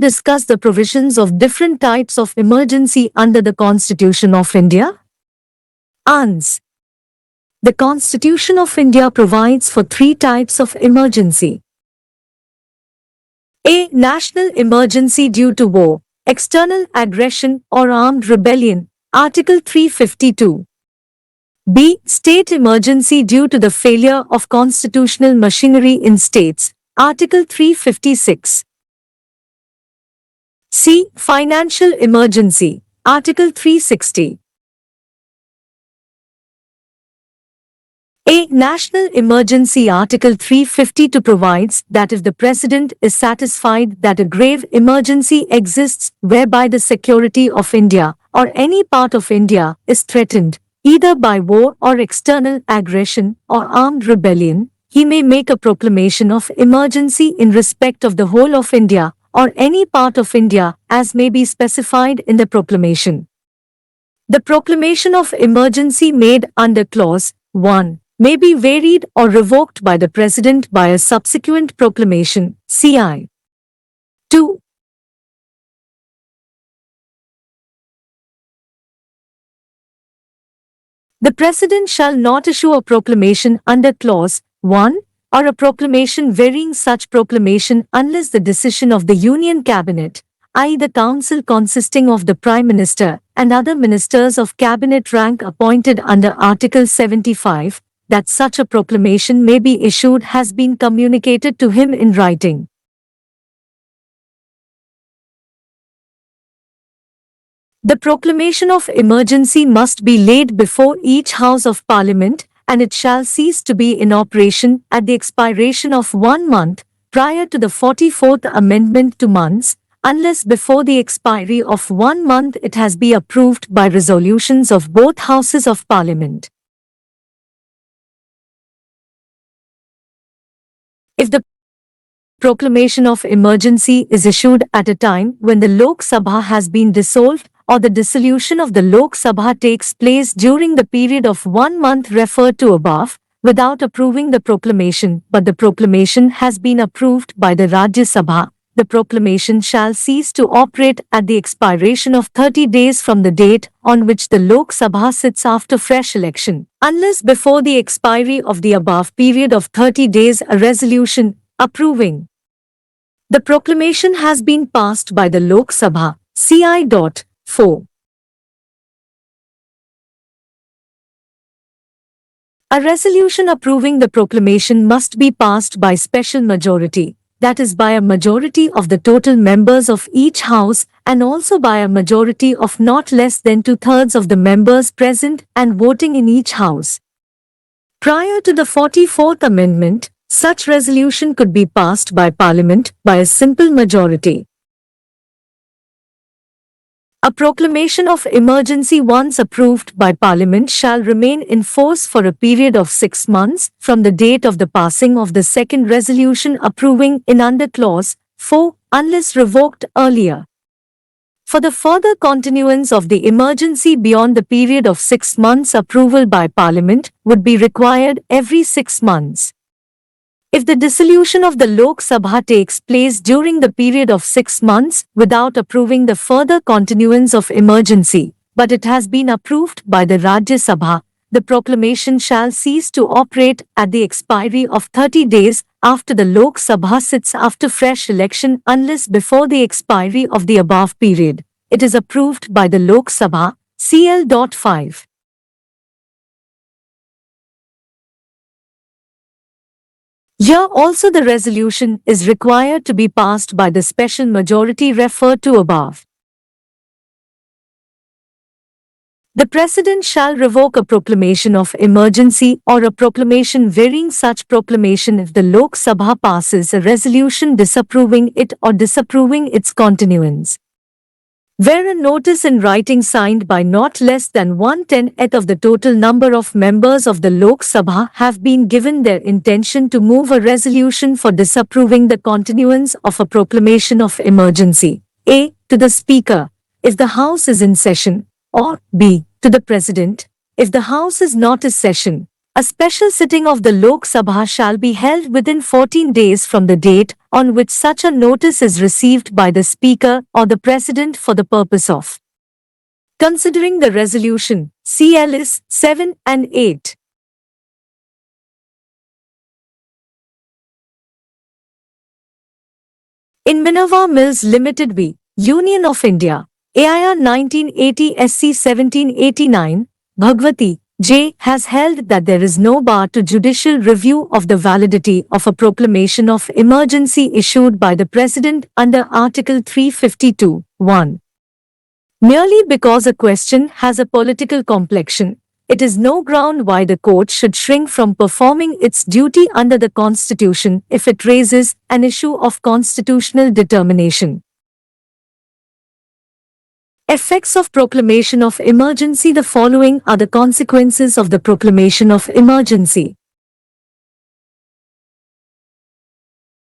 discuss the provisions of different types of emergency under the Constitution of India? Ans. The Constitution of India provides for three types of emergency. A. National emergency due to war, external aggression or armed rebellion, Article 352. B. State emergency due to the failure of constitutional machinery in states, Article 356. C. Financial emergency, Article 360. A. National emergency, Article 352 provides that if the President is satisfied that a grave emergency exists whereby the security of India or any part of India is threatened, either by war or external aggression or armed rebellion, he may make a proclamation of emergency in respect of the whole of India or any part of India as may be specified in the proclamation. The proclamation of emergency made under Clause 1 may be varied or revoked by the President by a subsequent proclamation, CI. 2. The President shall not issue a proclamation under Clause 1 or a proclamation varying such proclamation unless the decision of the Union Cabinet, i.e. the Council consisting of the Prime Minister and other ministers of Cabinet rank appointed under Article 75, that such a proclamation may be issued has been communicated to him in writing. The proclamation of emergency must be laid before each House of Parliament, and it shall cease to be in operation at the expiration of 1 month prior to the 44th Amendment to months, unless before the expiry of 1 month it has been approved by resolutions of both Houses of Parliament. If the proclamation of emergency is issued at a time when the Lok Sabha has been dissolved, or the dissolution of the Lok Sabha takes place during the period of 1 month referred to above, without approving the proclamation, but the proclamation has been approved by the Rajya Sabha, the proclamation shall cease to operate at the expiration of 30 days from the date on which the Lok Sabha sits after fresh election, unless before the expiry of the above period of 30 days a resolution approving the proclamation has been passed by the Lok Sabha, CI.4. A resolution approving the proclamation must be passed by special majority, that is by a majority of the total members of each House and also by a majority of not less than 2/3 of the members present and voting in each House. Prior to the 44th Amendment, such resolution could be passed by Parliament by a simple majority. A proclamation of emergency once approved by Parliament shall remain in force for a period of 6 months from the date of the passing of the second resolution approving in under Clause 4, unless revoked earlier. For the further continuance of the emergency beyond the period of 6 months, approval by Parliament would be required every 6 months. If the dissolution of the Lok Sabha takes place during the period of 6 months without approving the further continuance of emergency, but it has been approved by the Rajya Sabha, the proclamation shall cease to operate at the expiry of 30 days after the Lok Sabha sits after fresh election unless before the expiry of the above period it is approved by the Lok Sabha, CL.5. Here also the resolution is required to be passed by the special majority referred to above. The President shall revoke a proclamation of emergency or a proclamation varying such proclamation if the Lok Sabha passes a resolution disapproving it or disapproving its continuance. Where a notice in writing signed by not less than 1/10th of the total number of members of the Lok Sabha have been given their intention to move a resolution for disapproving the continuance of a proclamation of emergency, A. to the Speaker, if the House is in session, or B. to the President, if the House is not in session, A special sitting of the Lok Sabha shall be held within 14 days from the date on which such a notice is received by the Speaker or the President for the purpose of considering the resolution, CLS 7 and 8. In Minerva Mills Limited v. Union of India, AIR 1980 SC 1789, Bhagwati, J. has held that there is no bar to judicial review of the validity of a proclamation of emergency issued by the President under Article 352, 1. Merely because a question has a political complexion, it is no ground why the court should shrink from performing its duty under the Constitution if it raises an issue of constitutional determination. Effects of proclamation of emergency. The following are the consequences of the proclamation of emergency.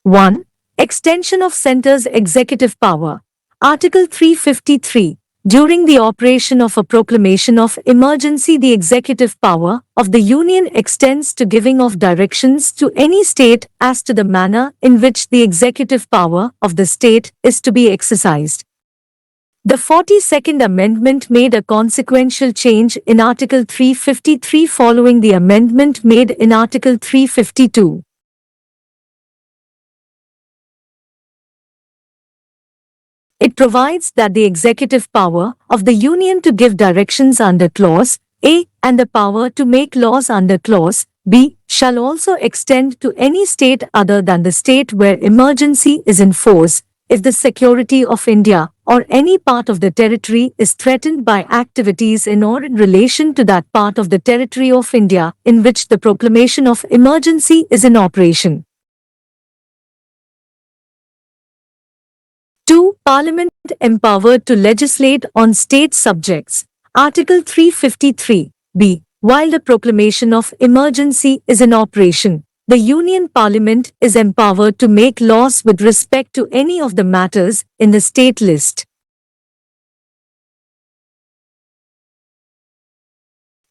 1. Extension of centre's executive power. Article 353. During the operation of a proclamation of emergency, the executive power of the Union extends to giving of directions to any state as to the manner in which the executive power of the state is to be exercised. The 42nd Amendment made a consequential change in Article 353 following the amendment made in Article 352. It provides that the executive power of the Union to give directions under Clause A and the power to make laws under Clause B shall also extend to any state other than the state where emergency is in force, if the security of India or any part of the territory is threatened by activities in or in relation to that part of the territory of India in which the proclamation of emergency is in operation. 2. Parliament empowered to legislate on state subjects. Article 353, b. While the proclamation of emergency is in operation, the Union Parliament is empowered to make laws with respect to any of the matters in the state list.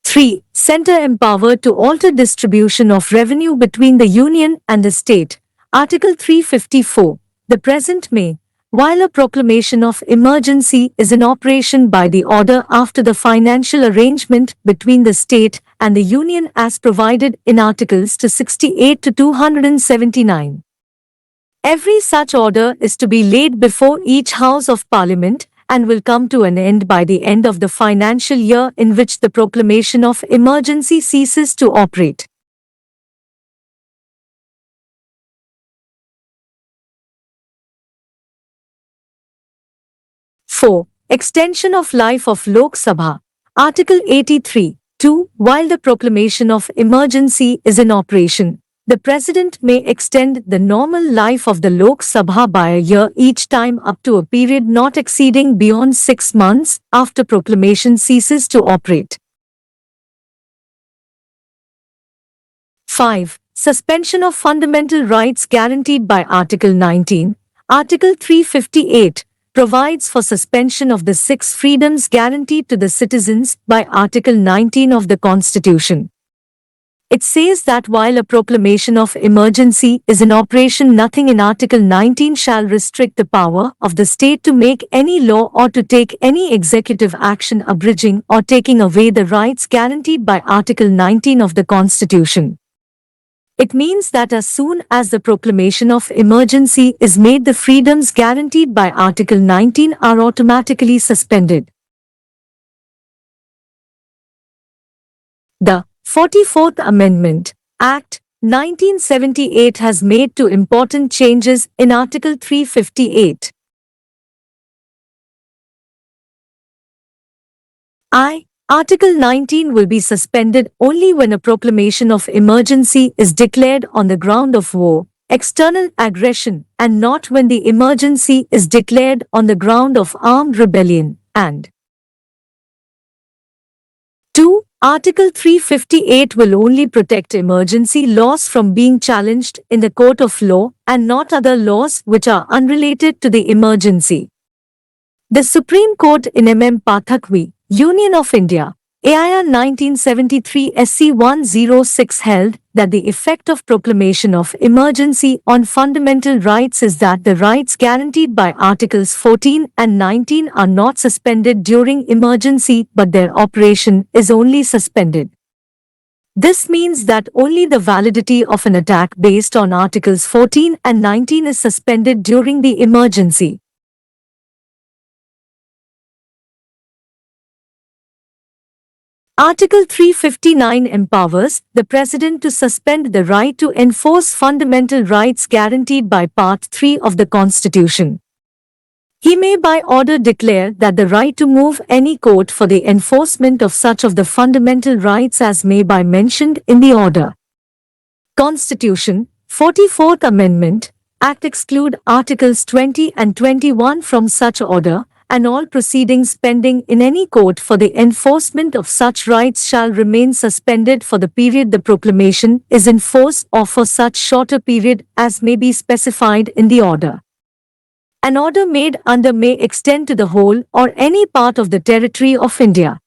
3. Centre empowered to alter distribution of revenue between the Union and the state. Article 354. The President may, while a proclamation of emergency is in operation by the order after the financial arrangement between the state and the Union as provided in Articles 268 to 279. Every such order is to be laid before each House of Parliament and will come to an end by the end of the financial year in which the proclamation of emergency ceases to operate. Four. Extension of life of Lok Sabha. Article 83. 2. While the proclamation of emergency is in operation, the President may extend the normal life of the Lok Sabha by a year each time up to a period not exceeding beyond 6 months after proclamation ceases to operate. 5. Suspension of fundamental rights guaranteed by Article 19. Article 358 provides for suspension of the 6 freedoms guaranteed to the citizens by Article 19 of the Constitution. It says that while a proclamation of emergency is in operation, nothing in Article 19 shall restrict the power of the state to make any law or to take any executive action abridging or taking away the rights guaranteed by Article 19 of the Constitution. It means that as soon as the proclamation of emergency is made, the freedoms guaranteed by Article 19 are automatically suspended. The 44th Amendment, Act 1978 has made 2 important changes in Article 358. Article 19 will be suspended only when a proclamation of emergency is declared on the ground of war, external aggression, and not when the emergency is declared on the ground of armed rebellion. And 2. Article 358 will only protect emergency laws from being challenged in the court of law and not other laws which are unrelated to the emergency. The Supreme Court in M. M. Pathak v. Union of India, AIR 1973 SC 106 held that the effect of proclamation of emergency on fundamental rights is that the rights guaranteed by Articles 14 and 19 are not suspended during emergency but their operation is only suspended. This means that only the validity of an attack based on Articles 14 and 19 is suspended during the emergency. Article 359 empowers the President to suspend the right to enforce fundamental rights guaranteed by Part 3 of the Constitution. He may by order declare that the right to move any court for the enforcement of such of the fundamental rights as may be mentioned in the order. Constitution, 44th Amendment, Act exclude Articles 20 and 21 from such order, and all proceedings pending in any court for the enforcement of such rights shall remain suspended for the period the proclamation is in force or for such shorter period as may be specified in the order. An order made under may extend to the whole or any part of the territory of India.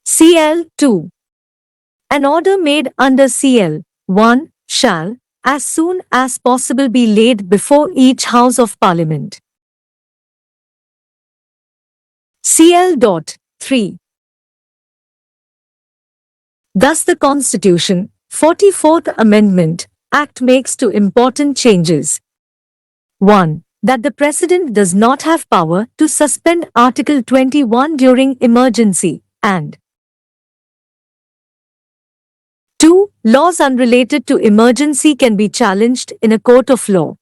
CL 2. An order made under CL 1 shall, as soon as possible, be laid before each House of Parliament. CL.3. Thus the Constitution, 44th Amendment, Act makes two important changes. 1. That the President does not have power to suspend Article 21 during emergency, and 2. Laws unrelated to emergency can be challenged in a court of law.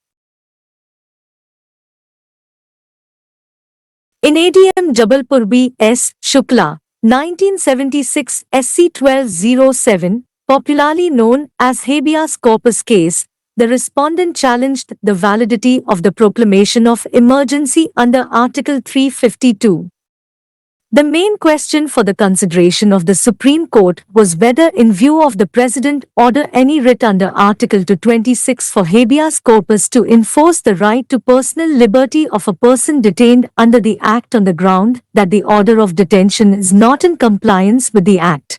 In ADM Jabalpur B. S. Shukla, 1976 SC 1207, popularly known as habeas corpus case, the respondent challenged the validity of the proclamation of emergency under Article 352. The main question for the consideration of the Supreme Court was whether, in view of the President order any writ under Article 226 for habeas corpus to enforce the right to personal liberty of a person detained under the Act on the ground that the order of detention is not in compliance with the Act.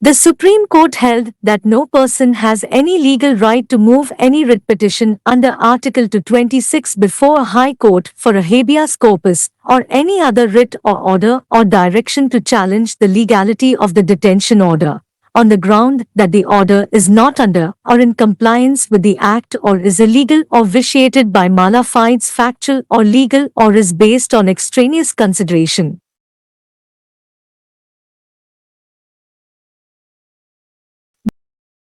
The Supreme Court held that no person has any legal right to move any writ petition under Article 226 before a High Court for a habeas corpus or any other writ or order or direction to challenge the legality of the detention order, on the ground that the order is not under or in compliance with the Act or is illegal or vitiated by mala fides factual or legal or is based on extraneous consideration.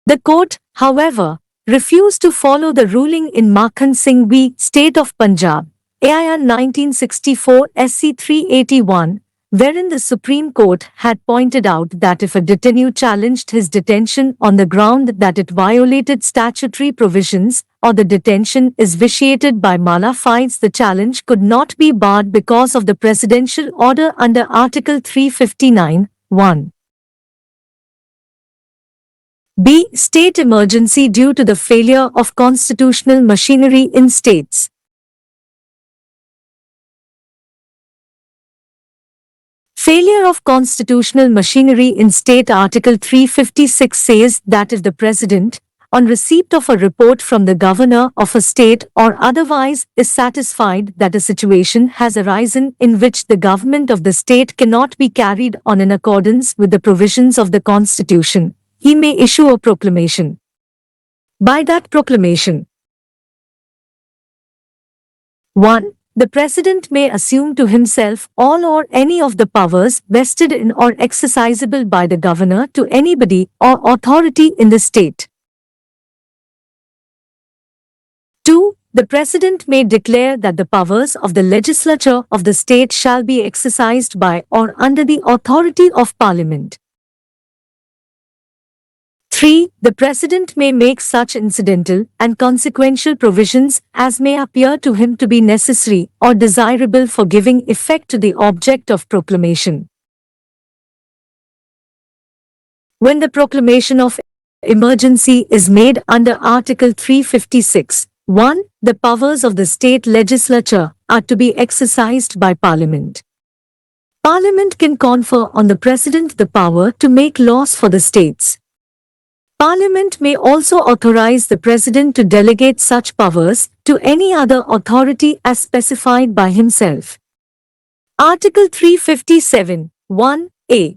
The court, however, refused to follow the ruling in Makhan Singh v. State of Punjab, AIR 1964 SC 381, wherein the Supreme Court had pointed out that if a detainee challenged his detention on the ground that it violated statutory provisions or the detention is vitiated by mala fides, the challenge could not be barred because of the presidential order under Article 359, 1. B. State emergency due to the failure of constitutional machinery in states. Failure of constitutional machinery in state. Article 356 says that if the President, on receipt of a report from the governor of a state or otherwise, is satisfied that a situation has arisen in which the government of the state cannot be carried on in accordance with the provisions of the Constitution, he may issue a proclamation. By that proclamation, 1. The President may assume to himself all or any of the powers vested in or exercisable by the governor to anybody or authority in the state. 2. The President may declare that the powers of the legislature of the state shall be exercised by or under the authority of Parliament. 3. The President may make such incidental and consequential provisions as may appear to him to be necessary or desirable for giving effect to the object of proclamation. When the proclamation of emergency is made under Article 356, 1. The powers of the state legislature are to be exercised by Parliament. Parliament can confer on the President the power to make laws for the states. Parliament may also authorize the President to delegate such powers to any other authority as specified by himself. Article 357, 1a.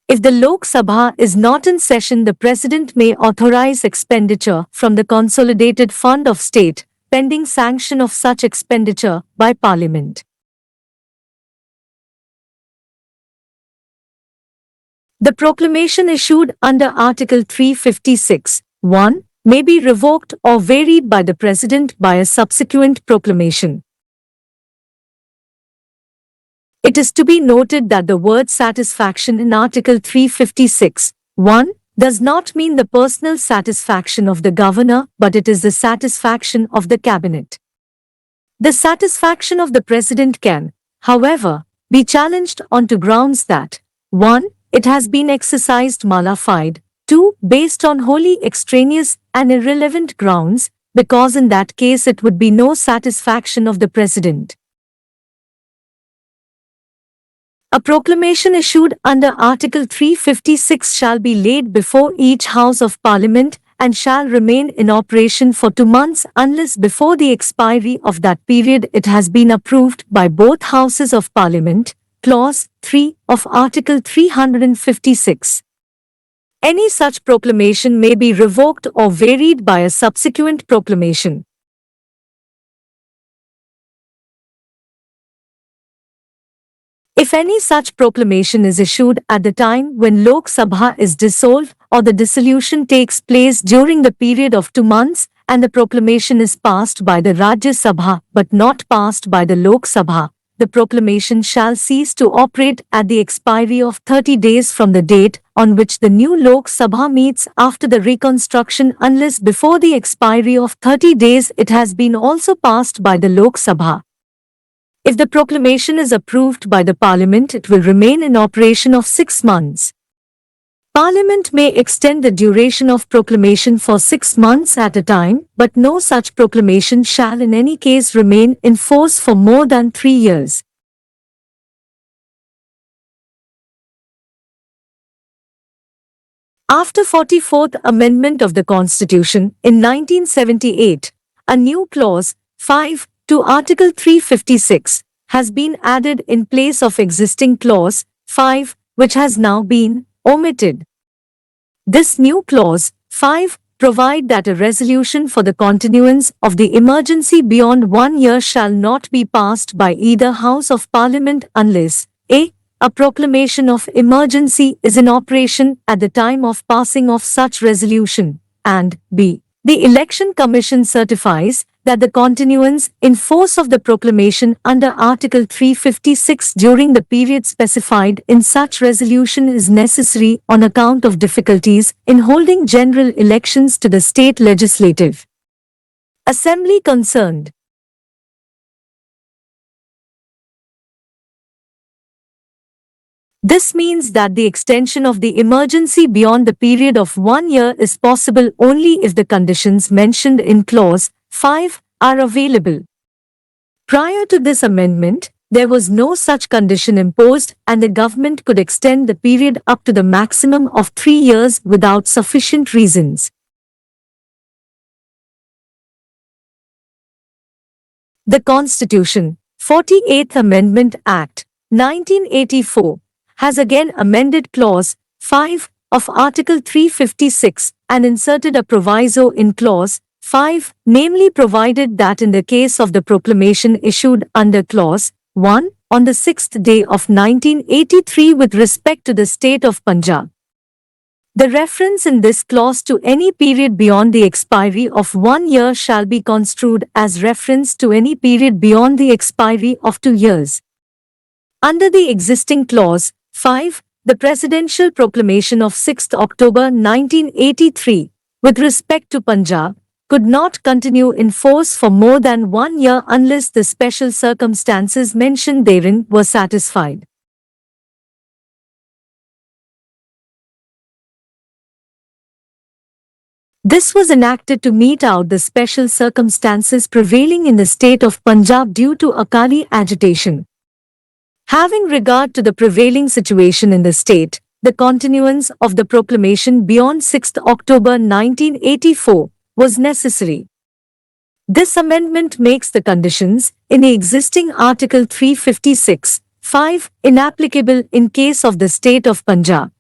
If the Lok Sabha is not in session, the President may authorize expenditure from the Consolidated Fund of State, pending sanction of such expenditure by Parliament. The proclamation issued under Article 356, 1, may be revoked or varied by the President by a subsequent proclamation. It is to be noted that the word satisfaction in Article 356, 1, does not mean the personal satisfaction of the governor, but it is the satisfaction of the cabinet. The satisfaction of the President can, however, be challenged on two grounds that 1. It has been exercised mala fide, 2. Based on wholly extraneous and irrelevant grounds, because in that case it would be no satisfaction of the President. A proclamation issued under Article 356 shall be laid before each House of Parliament and shall remain in operation for 2 months unless before the expiry of that period it has been approved by both Houses of Parliament. Clause 3 of Article 356. Any such proclamation may be revoked or varied by a subsequent proclamation. If any such proclamation is issued at the time when Lok Sabha is dissolved or the dissolution takes place during the period of 2 months and the proclamation is passed by the Rajya Sabha but not passed by the Lok Sabha, the proclamation shall cease to operate at the expiry of 30 days from the date on which the new Lok Sabha meets after the reconstruction unless before the expiry of 30 days it has been also passed by the Lok Sabha. If the proclamation is approved by the Parliament, it will remain in operation of 6 months. Parliament may extend the duration of proclamation for 6 months at a time, but no such proclamation shall in any case remain in force for more than 3 years. After 44th Amendment of the Constitution in 1978, a new clause, 5, to Article 356, has been added in place of existing clause, 5, which has now been omitted. This new clause, 5, provide that a resolution for the continuance of the emergency beyond 1 year shall not be passed by either House of Parliament unless a proclamation of emergency is in operation at the time of passing of such resolution, and b. the Election Commission certifies that the continuance in force of the proclamation under Article 356 during the period specified in such resolution is necessary on account of difficulties in holding general elections to the state legislative assembly concerned. This means that the extension of the emergency beyond the period of 1 year is possible only if the conditions mentioned in Clause 5 are available. Prior to this amendment, there was no such condition imposed and the government could extend the period up to the maximum of 3 years without sufficient reasons. The Constitution, 48th Amendment Act, 1984, has again amended Clause 5 of Article 356 and inserted a proviso in Clause 5, namely provided that in the case of the proclamation issued under Clause 1 on the 6th day of 1983 with respect to the state of Punjab, the reference in this clause to any period beyond the expiry of 1 year shall be construed as reference to any period beyond the expiry of 2 years. Under the existing Clause 5, the Presidential Proclamation of 6th October 1983, with respect to Punjab, could not continue in force for more than 1 year unless the special circumstances mentioned therein were satisfied. This was enacted to mete out the special circumstances prevailing in the state of Punjab due to Akali agitation. Having regard to the prevailing situation in the state, the continuance of the proclamation beyond 6th October 1984 was necessary. This amendment makes the conditions in the existing Article 356(5) inapplicable in case of the state of Punjab.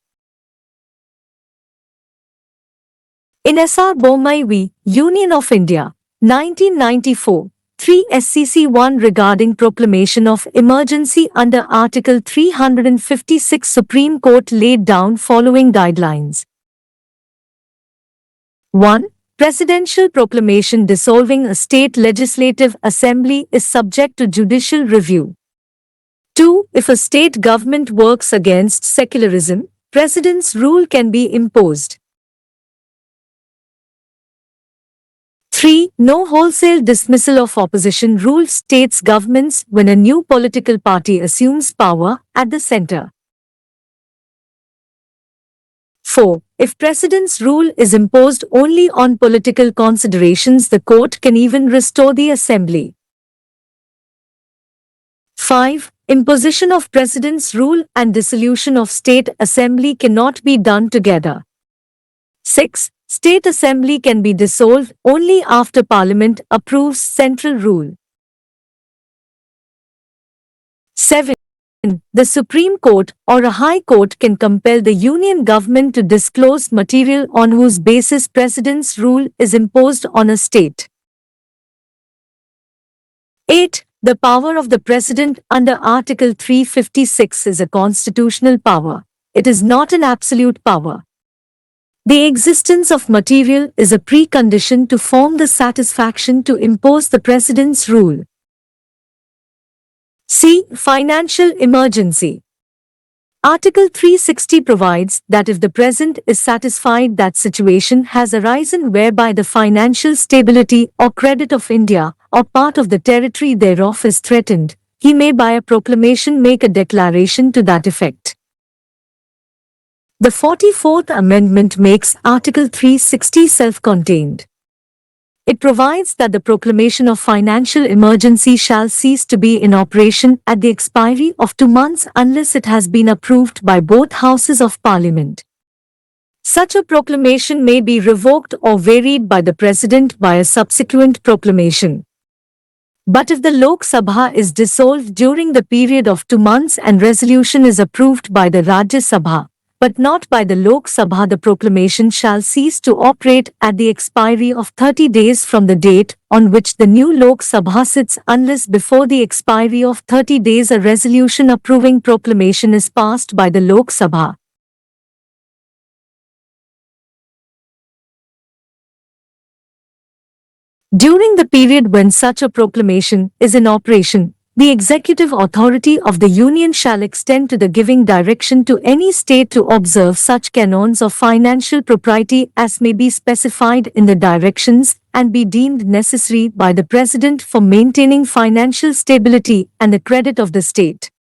In S.R. Bommai v. Union of India, 1994, 3 SCC 1 regarding proclamation of emergency under Article 356, Supreme Court laid down following guidelines. 1. Presidential proclamation dissolving a state legislative assembly is subject to judicial review. 2. If a state government works against secularism, President's rule can be imposed. 3. No wholesale dismissal of opposition rule states governments when a new political party assumes power at the center. 4. If President's rule is imposed only on political considerations, the court can even restore the assembly. 5. Imposition of President's rule and dissolution of state assembly cannot be done together. 6. State assembly can be dissolved only after Parliament approves central rule. 7. The Supreme Court or a High Court can compel the Union government to disclose material on whose basis President's rule is imposed on a state. 8. The power of the President under Article 356 is a constitutional power. It is not an absolute power. The existence of material is a precondition to form the satisfaction to impose the President's rule. C. Financial emergency. Article 360 provides that if the President is satisfied that situation has arisen whereby the financial stability or credit of India or part of the territory thereof is threatened, he may by a proclamation make a declaration to that effect. The 44th Amendment makes Article 360 self-contained. It provides that the proclamation of financial emergency shall cease to be in operation at the expiry of 2 months unless it has been approved by both Houses of Parliament. Such a proclamation may be revoked or varied by the President by a subsequent proclamation. But if the Lok Sabha is dissolved during the period of 2 months and resolution is approved by the Rajya Sabha, but not by the Lok Sabha, the proclamation shall cease to operate at the expiry of 30 days from the date on which the new Lok Sabha sits unless before the expiry of 30 days a resolution approving proclamation is passed by the Lok Sabha. During the period when such a proclamation is in operation, the executive authority of the Union shall extend to the giving direction to any state to observe such canons of financial propriety as may be specified in the directions and be deemed necessary by the President for maintaining financial stability and the credit of the state.